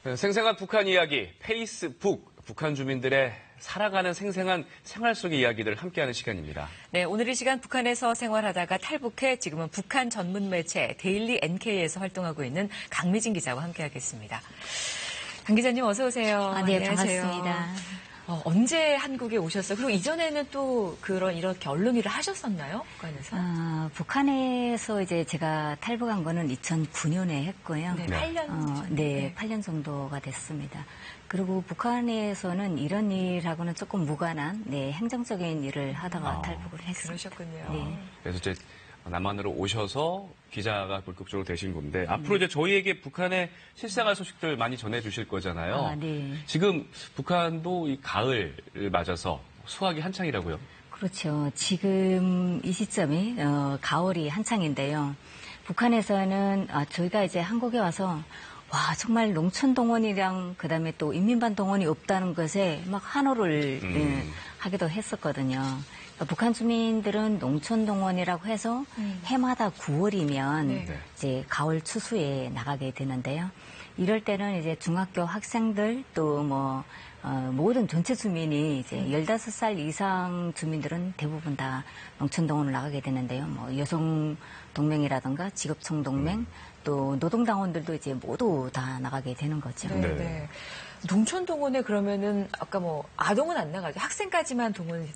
생생한 북한 이야기, 페이스북. 북한 주민들의 살아가는 생생한 생활 속의 이야기들을 함께하는 시간입니다. 네, 오늘 이 시간 북한에서 생활하다가 탈북해 지금은 북한 전문 매체 데일리 NK에서 활동하고 있는 강미진 기자와 함께하겠습니다. 강 기자님 어서 오세요. 네, 안녕하세요. 반갑습니다. 언제 한국에 오셨어요? 그리고 이전에는 또 이렇게 언론 일을 하셨었나요? 북한에서? 북한에서 이제 제가 탈북한 거는 2009년에 했고요. 네, 8년. 네, 8년 정도가 됐습니다. 그리고 북한에서는 이런 일하고는 조금 무관한 행정적인 일을 하다가 탈북을 했습니다. 그러셨군요. 네. 그래서 이제 남한으로 오셔서 기자가 본격적으로 되신 건데 앞으로 이제 저희에게 북한의 실생활 소식들 많이 전해주실 거잖아요. 네. 지금 북한도 이 가을을 맞아서 수확이 한창이라고요? 그렇죠. 지금 이 시점이 가을이 한창인데요. 북한에서는 저희가 이제 한국에 와서 와, 정말 농촌동원이랑 그다음에 또 인민반 동원이 없다는 것에 막 환호를 하기도 했었거든요. 북한 주민들은 농촌동원이라고 해서 해마다 9월이면 이제 가을 추수에 나가게 되는데요. 이럴 때는 이제 중학교 학생들 또 모든 전체 주민이 이제 15살 이상 주민들은 대부분 다 농촌동원을 나가게 되는데요. 여성동맹이라든가 직업총동맹 또 노동당원들도 이제 모두 다 나가게 되는 거죠. 네. 농촌 동원에 그러면은 아까 아동은 안 나가죠. 학생까지만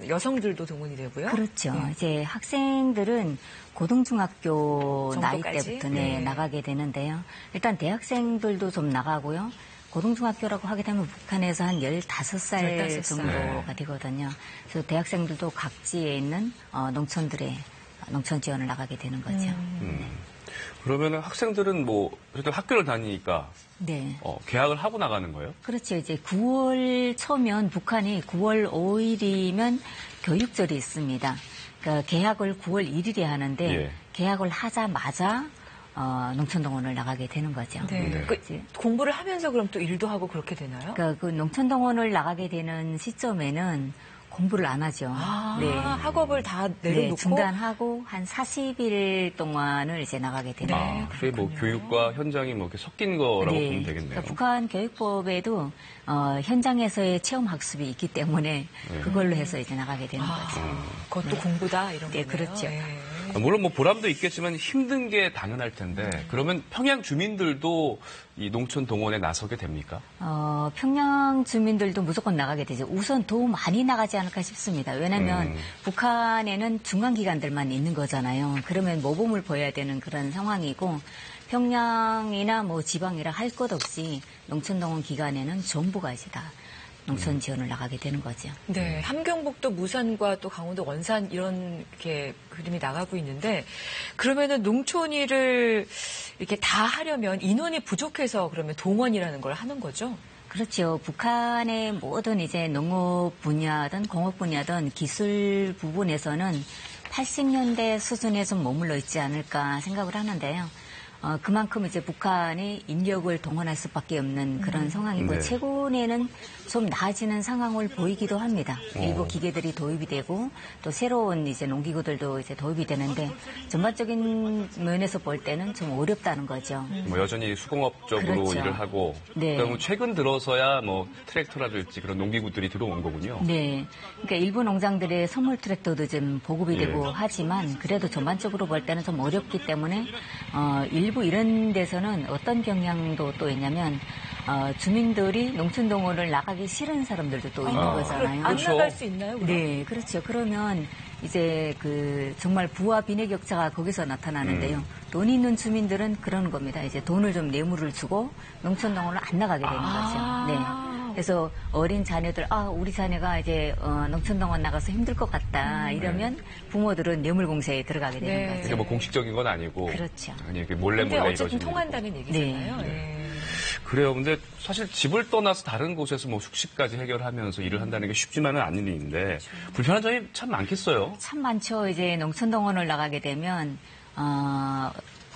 여성들도 동원이 되고요. 그렇죠. 이제 학생들은 고등중학교 나이 때부터 나가게 되는데요. 일단 대학생들도 좀 나가고요. 고등중학교라고 하게 되면 북한에서 한 15살 정도가 되거든요. 그래서 대학생들도 각지에 있는 농촌 지원을 나가게 되는 거죠. 그러면은 학생들은 그래도 학교를 다니니까 계약을 하고 나가는 거예요? 그렇죠. 이제 9월 초면 북한이 9월 5일이면 교육절이 있습니다. 그러니까 계약을 9월 1일에 하는데 계약을 하자마자 농촌동원을 나가게 되는 거죠. 공부를 하면서 그럼 또 일도 하고 그렇게 되나요? 그러니까 그 농촌동원을 나가게 되는 시점에는 공부를 안 하죠. 학업을 다 내려놓고 중단하고 한 40일 동안을 이제 나가게 되는 거예요. 그게 교육과 현장이 이렇게 섞인 거라고 보면 되겠네요. 그러니까 북한 교육법에도 현장에서의 체험 학습이 있기 때문에 그걸로 해서 이제 나가게 되는 거죠. 그것도 공부다 이런 거네요. 그렇죠. 물론 보람도 있겠지만 힘든 게 당연할 텐데 그러면 평양 주민들도 이 농촌 동원에 나서게 됩니까? 평양 주민들도 무조건 나가게 되죠. 우선 더 많이 나가지 않을까 싶습니다. 왜냐하면 북한에는 중간기관들만 있는 거잖아요. 그러면 모범을 보여야 되는 그런 상황이고 평양이나 지방이라 할 것 없이 농촌 동원 기간에는 전부가 이제 다 농촌 지원을 나가게 되는 거죠. 네, 함경북도 무산과 또 강원도 원산 이렇게 그림이 나가고 있는데 그러면은 농촌 일을 이렇게 다 하려면 인원이 부족해서 그러면 동원이라는 걸 하는 거죠? 그렇죠. 북한의 모든 이제 농업 분야든 공업 분야든 기술 부분에서는 80년대 수준에 좀 머물러 있지 않을까 생각을 하는데요. 그만큼 이제 북한이 인력을 동원할 수밖에 없는 그런 상황이고 최근에는 좀 나아지는 상황을 보이기도 합니다. 일부 기계들이 도입이 되고 또 새로운 이제 농기구들도 이제 도입이 되는데 전반적인 면에서 볼 때는 좀 어렵다는 거죠. 여전히 수공업적으로 일을 하고 그러면 최근 들어서야 트랙터라든지 그런 농기구들이 들어온 거군요. 네, 그러니까 일부 농장들의 선물 트랙터도 좀 보급이 되고 하지만 그래도 전반적으로 볼 때는 좀 어렵기 때문에 일부 이런 데서는 어떤 경향도 또 있냐면 주민들이 농촌 동원을 나가기 싫은 사람들도 또 있는 거잖아요. 안 나갈 수 있나요? 그럼? 네, 그렇죠. 그러면 이제 정말 부와 빈의 격차가 거기서 나타나는데요. 돈 있는 주민들은 그러는 겁니다. 이제 돈을 좀 뇌물을 주고 농촌 동원을 안 나가게 되는 거죠. 네. 그래서 어린 자녀들, 우리 자녀가 이제 농촌 동원 나가서 힘들 것 같다 이러면 부모들은 뇌물 공세에 들어가게 되는 거죠. 이게 공식적인 건 아니고, 그렇죠. 아니 몰래 어쨌든 통한다는 얘기잖아요. 그래요. 근데 사실 집을 떠나서 다른 곳에서 숙식까지 해결하면서 일을 한다는 게 쉽지만은 않은 일인데 불편한 점이 참 많겠어요. 참 많죠. 이제 농촌 동원을 나가게 되면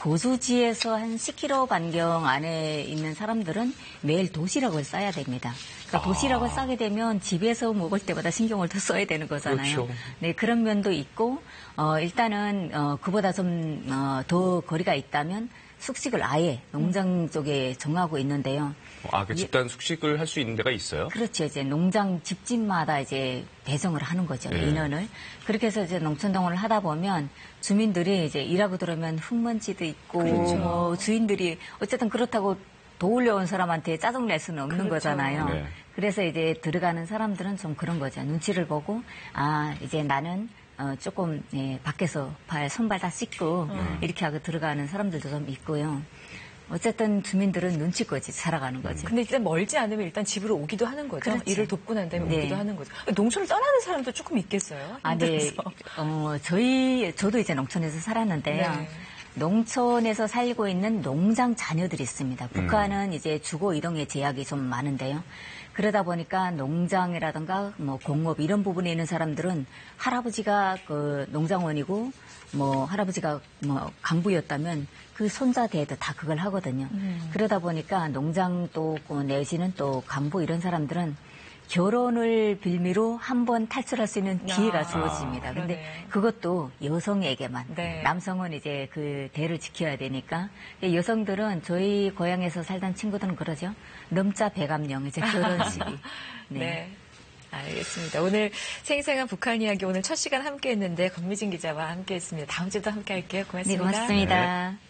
거주지에서 한 10km 반경 안에 있는 사람들은 매일 도시락을 싸야 됩니다. 그러니까 도시락을 싸게 되면 집에서 먹을 때보다 신경을 더 써야 되는 거잖아요. 그렇죠. 네, 그런 면도 있고 일단은 그보다 좀 더 거리가 있다면 숙식을 아예 농장 쪽에 정하고 있는데요. 그 집단 숙식을 할 수 있는 데가 있어요? 그렇죠. 이제 농장 집집마다 이제 배정을 하는 거죠. 네. 인원을. 그렇게 해서 이제 농촌동원을 하다 보면 주민들이 이제 일하고 들어오면 흙먼지도 있고 그렇죠. 뭐 주인들이 어쨌든 그렇다고 도울려 온 사람한테 짜증 낼 수는 없는 그렇죠. 거잖아요. 네. 그래서 이제 들어가는 사람들은 좀 그런 거죠. 눈치를 보고 이제 나는 조금 밖에서 손발 다 씻고 이렇게 하고 들어가는 사람들도 좀 있고요. 어쨌든 주민들은 눈치껏이 살아가는 거죠. 근데 일단 멀지 않으면 일단 집으로 오기도 하는 거죠. 그렇죠. 일을 돕고 난 다음에 네. 오기도 하는 거죠. 농촌을 떠나는 사람도 조금 있겠어요. 네. 힘들어서. 저도 이제 농촌에서 살았는데요. 네. 농촌에서 살고 있는 농장 자녀들이 있습니다. 북한은 이제 주거 이동의 제약이 좀 많은데요. 그러다 보니까 농장이라든가 뭐 공업 이런 부분에 있는 사람들은 할아버지가 그 농장원이고 뭐 할아버지가 뭐 간부였다면 그 손자 대도 다 그걸 하거든요. 그러다 보니까 농장 또 내지는 또 간부 이런 사람들은 결혼을 빌미로 한번 탈출할 수 있는 기회가 주어집니다. 근데 그러네요. 그것도 여성에게만. 네. 남성은 이제 그 대를 지켜야 되니까. 여성들은 저희 고향에서 살던 친구들은 그러죠. 넘자 배감령 이제 결혼식이. 네. 알겠습니다. 오늘 생생한 북한 이야기 오늘 첫 시간 함께 했는데 권미진 기자와 함께 했습니다. 다음 주도 함께 할게요. 고맙습니다. 네, 고맙습니다. 네.